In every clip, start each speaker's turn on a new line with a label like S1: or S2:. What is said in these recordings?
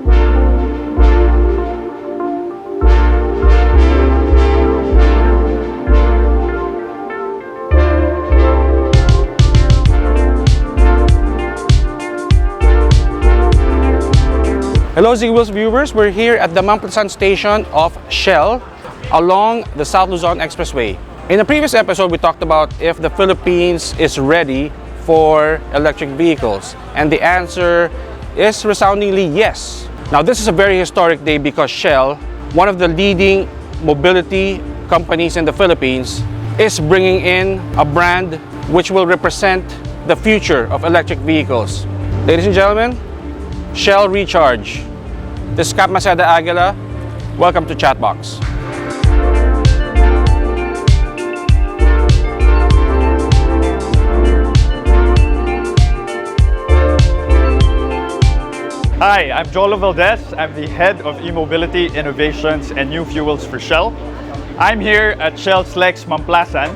S1: Hello ZigWheels viewers, we're here at the Mamplasan station of Shell along the South Luzon Expressway. In the previous episode, we talked about if the Philippines is ready for electric vehicles, and the answer is resoundingly yes. Now this is a very historic day because Shell, one of the leading mobility companies in the Philippines, is bringing in a brand which will represent the future of electric vehicles. Ladies and gentlemen, Shell Recharge. This is Kap Maceda Aguila. Welcome to Chatbox.
S2: Hi, I'm Joel Valdez. I'm the head of e-mobility innovations and new fuels for Shell. I'm here at Shell's Lex Mamplasan,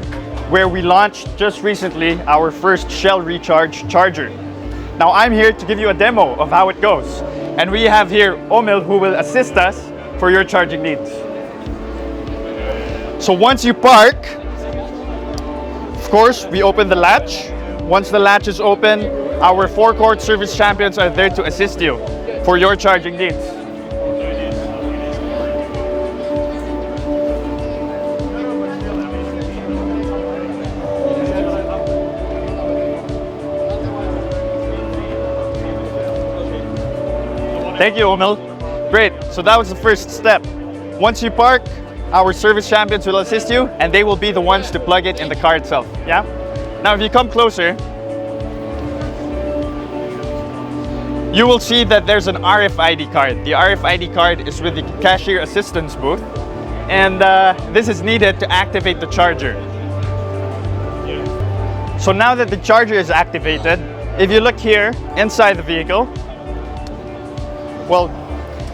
S2: where we launched just recently our first Shell Recharge charger. Now I'm here to give you a demo of how it goes. And we have here Omil, who will assist us for your charging needs. So once you park, of course, we open the latch. Once the latch is open, our forecourt service champions are there to assist you for your charging needs. Thank you, Omil. Great, so that was the first step. Once you park, our service champions will assist you and they will be the ones to plug it in the car itself, yeah? Now if you come closer, you will see that there's an RFID card. The RFID card is with the cashier assistance booth, and this is needed to activate the charger. So now that the charger is activated, if you look here inside the vehicle, well,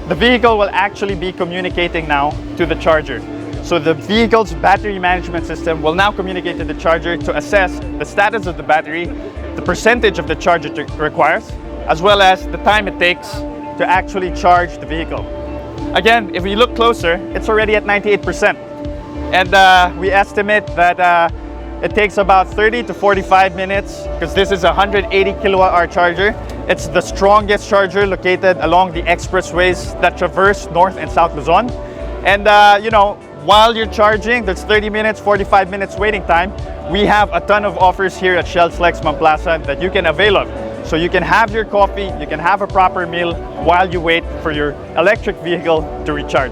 S2: the vehicle will actually be communicating now to the charger. So the vehicle's battery management system will now communicate to the charger to assess the status of the battery, the percentage of the charge it requires, as well as the time it takes to actually charge the vehicle. Again, if we look closer, it's already at 98%. And we estimate that it takes about 30 to 45 minutes because this is a 180 kilowatt hour charger. It's the strongest charger located along the expressways that traverse North and South Luzon. And you know, while you're charging, there's 30 minutes, 45 minutes waiting time. We have a ton of offers here at Shell's Lex Mamplasan that you can avail of. So you can have your coffee, you can have a proper meal while you wait for your electric vehicle to recharge.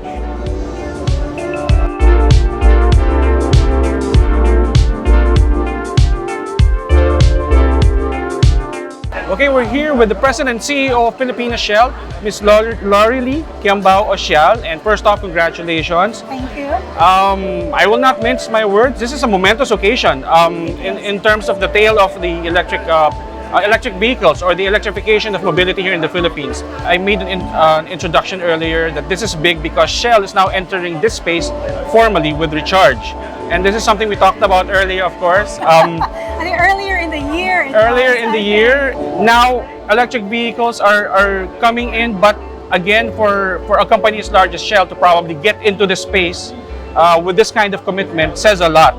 S1: Okay, we're here with the President and CEO of Pilipinas Shell, Ms. Lorely Kiambao Ocial, and first off, congratulations.
S3: Thank you.
S1: I will not mince my words. This is a momentous occasion in terms of the tale of the electric vehicles or the electrification of mobility here in the Philippines. I made an introduction earlier that this is big because Shell is now entering this space formally with Recharge. And this is something we talked about earlier, of course.
S3: I think earlier in the year.
S1: Now electric vehicles are coming in, but again, for a company as large as Shell to probably get into the space with this kind of commitment says a lot.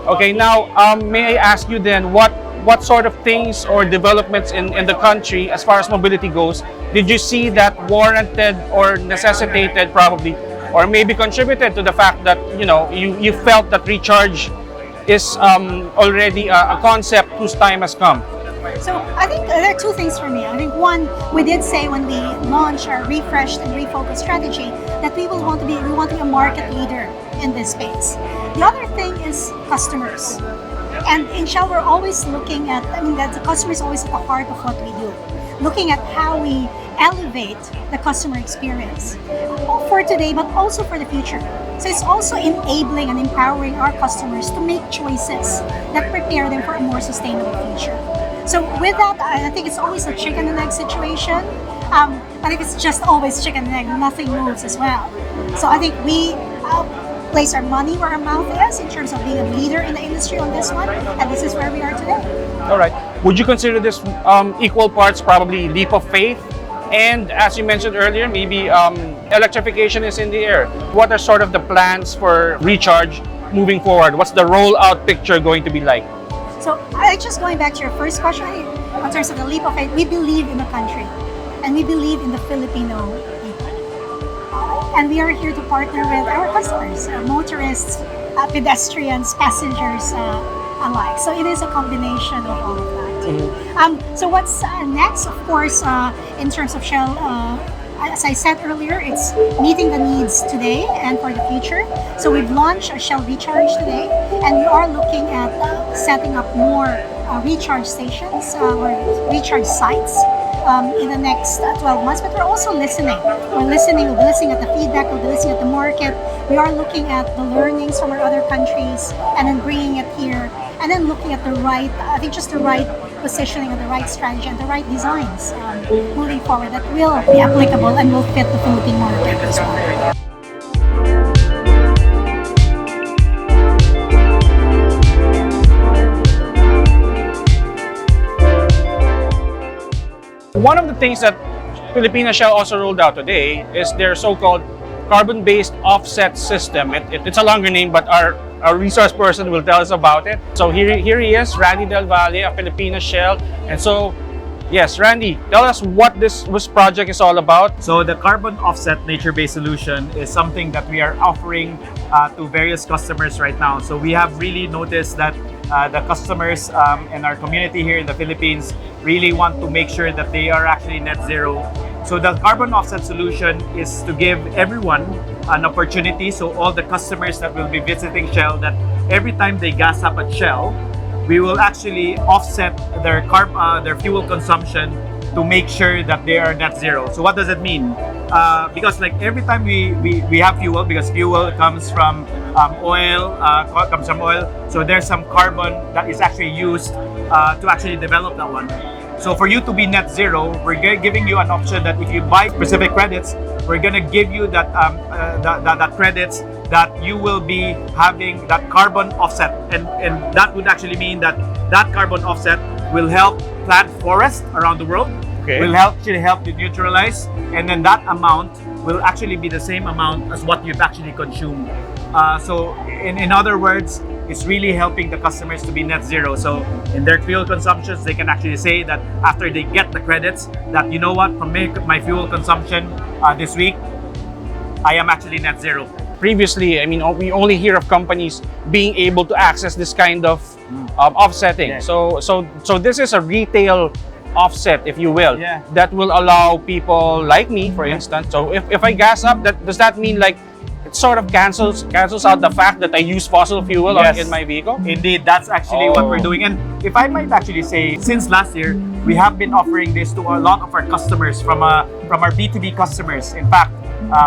S1: Okay, now may I ask you then, what sort of things or developments in the country as far as mobility goes did you see that warranted or necessitated probably, or maybe contributed to the fact that you felt that Recharge is already a concept whose time has come?
S3: So I think there are two things for me. I think one, we did say when we launched our refreshed and refocused strategy that we want to be a market leader in this space. The other thing is customers. And in Shell, we're always looking at, the customer is always at the heart of what we do. Looking at how we elevate the customer experience for today, but also for the future. So it's also enabling and empowering our customers to make choices that prepare them for a more sustainable future. So with that, I think it's always a chicken and egg situation. But if it's just always chicken and egg, nothing moves as well. So I think we place our money where our mouth is in terms of being a leader in the industry on this one, and this is where we are today.
S1: All right. Would you consider this equal parts probably leap of faith And as you mentioned earlier, maybe electrification is in the air. What are sort of the plans for recharge moving forward? What's the rollout picture going to be like?
S3: So, just going back to your first question, in terms of the leap of faith, we believe in the country and we believe in the Filipino people. And we are here to partner with our customers, motorists, pedestrians, passengers alike. So, it is a combination of all of that. So, what's next? Of course, in terms of Shell, as I said earlier, it's meeting the needs today and for the future. So we've launched a Shell Recharge today, and we are looking at setting up more recharge stations or recharge sites in the next 12 months. But we're also listening. We'll be listening at the feedback, we'll be listening at the market. We are looking at the learnings from our other countries and then bringing it here. And then looking at the right, I think just the right positioning and the right strategy and the right designs moving forward that will be applicable and will fit the Philippine market as well.
S1: One of the things that Pilipinas Shell also rolled out today is their so-called carbon-based offset system. It's a longer name, but our resource person will tell us about it. So here he is, Randy Del Valle of Pilipinas Shell. And so, yes, Randy, tell us what this project is all about.
S2: So the carbon offset nature-based solution is something that we are offering to various customers right now. So we have really noticed that the customers and our community here in the Philippines really want to make sure that they are actually net zero. So the carbon offset solution is to give everyone an opportunity, so all the customers that will be visiting Shell, that every time they gas up at Shell, we will actually offset their fuel consumption to make sure that they are net zero. So what does it mean? Because like every time we have fuel, because fuel comes from oil, so there's some carbon that is actually used to actually develop that one. So for you to be net zero, we're giving you an option that if you buy specific credits, we're gonna give you that credits that you will be having that carbon offset, and that would actually mean that carbon offset will help plant forests around the world.
S1: Okay.
S2: Will actually help you neutralize, and then that amount will actually be the same amount as what you've actually consumed. So in other words, it's really helping the customers to be net zero. So in their fuel consumptions, they can actually say that after they get the credits, that you know what, from my fuel consumption this week, I am actually net zero.
S1: Previously, I mean, we only hear of companies being able to access this kind of offsetting.
S2: Yeah.
S1: So this is a retail offset, if you will,
S2: Yeah.
S1: that will allow people like me, for instance. So if I gas up, does that mean like it sort of cancels out the fact that I use fossil fuel
S2: Yes.
S1: in my vehicle?
S2: Indeed, that's actually what we're doing. And if I might actually say, since last year, we have been offering this to a lot of our customers from our B2B customers. In fact,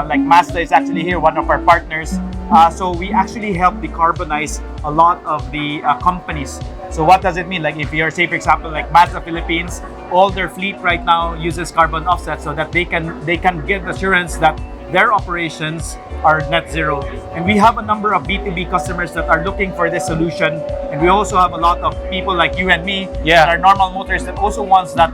S2: like Mazda is actually here, one of our partners. So we actually help decarbonize a lot of the companies. So what does it mean? Like if you're, say for example, like Mazda Philippines, all their fleet right now uses carbon offset so that they can give assurance that their operations are net zero. And we have a number of B2B customers that are looking for this solution. And we also have a lot of people like you and me that are normal motorists that also wants that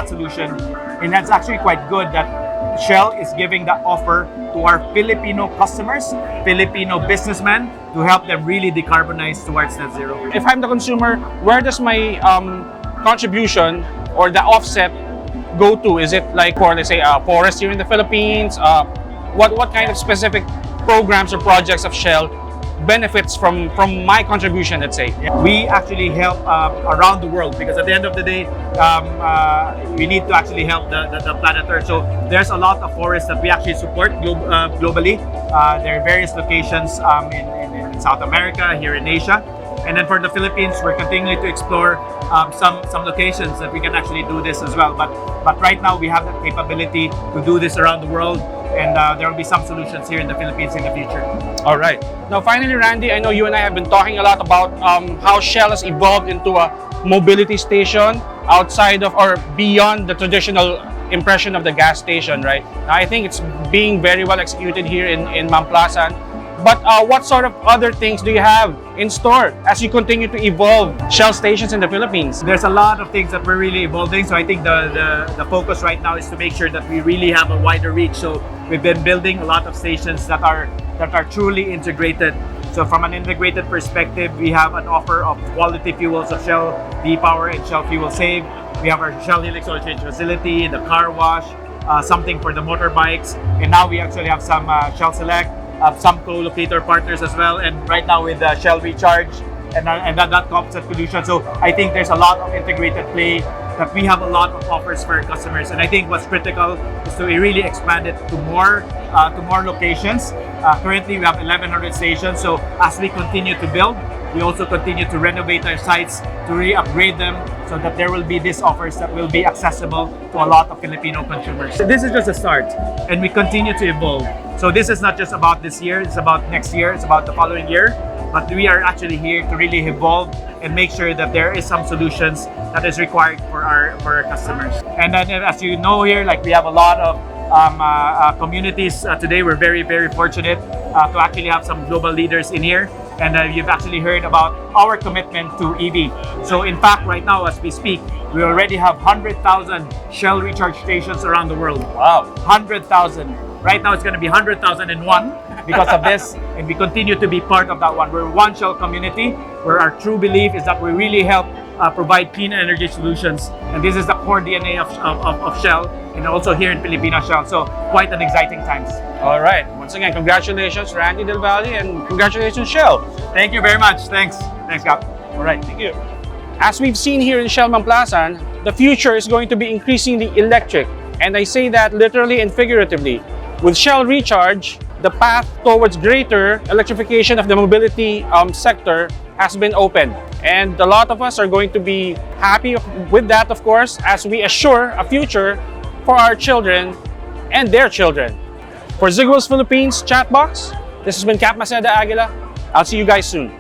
S2: solution. And that's actually quite good that Shell is giving that offer to our Filipino customers, Filipino businessmen, to help them really decarbonize towards net zero.
S1: If I'm the consumer, where does my contribution or the offset go to? Is it like for, let's say, forest here in the Philippines? What kind of specific programs or projects of Shell benefits from my contribution, let's say?
S2: We actually help around the world, because at the end of the day, we need to actually help the planet Earth. So there's a lot of forests that we actually support globally. There are various locations in South America, here in Asia. And then for the Philippines, we're continuing to explore some locations that we can actually do this as well. But right now, we have the capability to do this around the world. And there will be some solutions here in the Philippines in the future.
S1: All right. Now, finally, Randy, I know you and I have been talking a lot about how Shell has evolved into a mobility station outside of or beyond the traditional impression of the gas station, right? Now, I think it's being very well executed here in Mamplasan. But what sort of other things do you have in store as you continue to evolve Shell stations in the Philippines?
S2: There's a lot of things that we're really evolving. So I think the focus right now is to make sure that we really have a wider reach. So we've been building a lot of stations that are truly integrated. So from an integrated perspective, we have an offer of quality fuels of Shell V-Power and Shell Fuel Save. We have our Shell Helix oil change facility, the car wash, something for the motorbikes, and now we actually have some Shell Select, some co-locator partners as well, and right now with Shell Recharge and that composite solution. So I think there's a lot of integrated play, that we have a lot of offers for our customers, and I think what's critical is to really expand it to more locations. Currently we have 1,100 stations, so as we continue to build, we also continue to renovate our sites, to re-upgrade them, so that there will be these offers that will be accessible to a lot of Filipino consumers. So this is just a start, and we continue to evolve. So this is not just about this year, it's about next year, it's about the following year, but we are actually here to really evolve and make sure that there is some solutions that is required for our customers. And then as you know here, like we have a lot of communities today. We're very, very fortunate to actually have some global leaders in here. And you've actually heard about our commitment to EV. So in fact, right now as we speak, we already have 100,000 Shell recharge stations around the world.
S1: Wow.
S2: 100,000. Right now it's going to be 100,001 because of this, and we continue to be part of that one. We're one Shell community where our true belief is that we really help provide clean energy solutions, and this is the core DNA of Shell, and also here in Pilipinas Shell. So quite an exciting times.
S1: All right. Once again, congratulations, Randy Del Valle, and congratulations, Shell.
S2: Thank you very much. Thanks, Kap.
S1: All right, thank you. As we've seen here in Shell Mamplasan, the future is going to be increasingly electric, and I say that literally and figuratively. With Shell Recharge, the path towards greater electrification of the mobility sector has been opened. And a lot of us are going to be happy with that, of course, as we assure a future for our children and their children. For ZigWheels Philippines Chatbox, this has been Kap Maceda Aguila. I'll see you guys soon.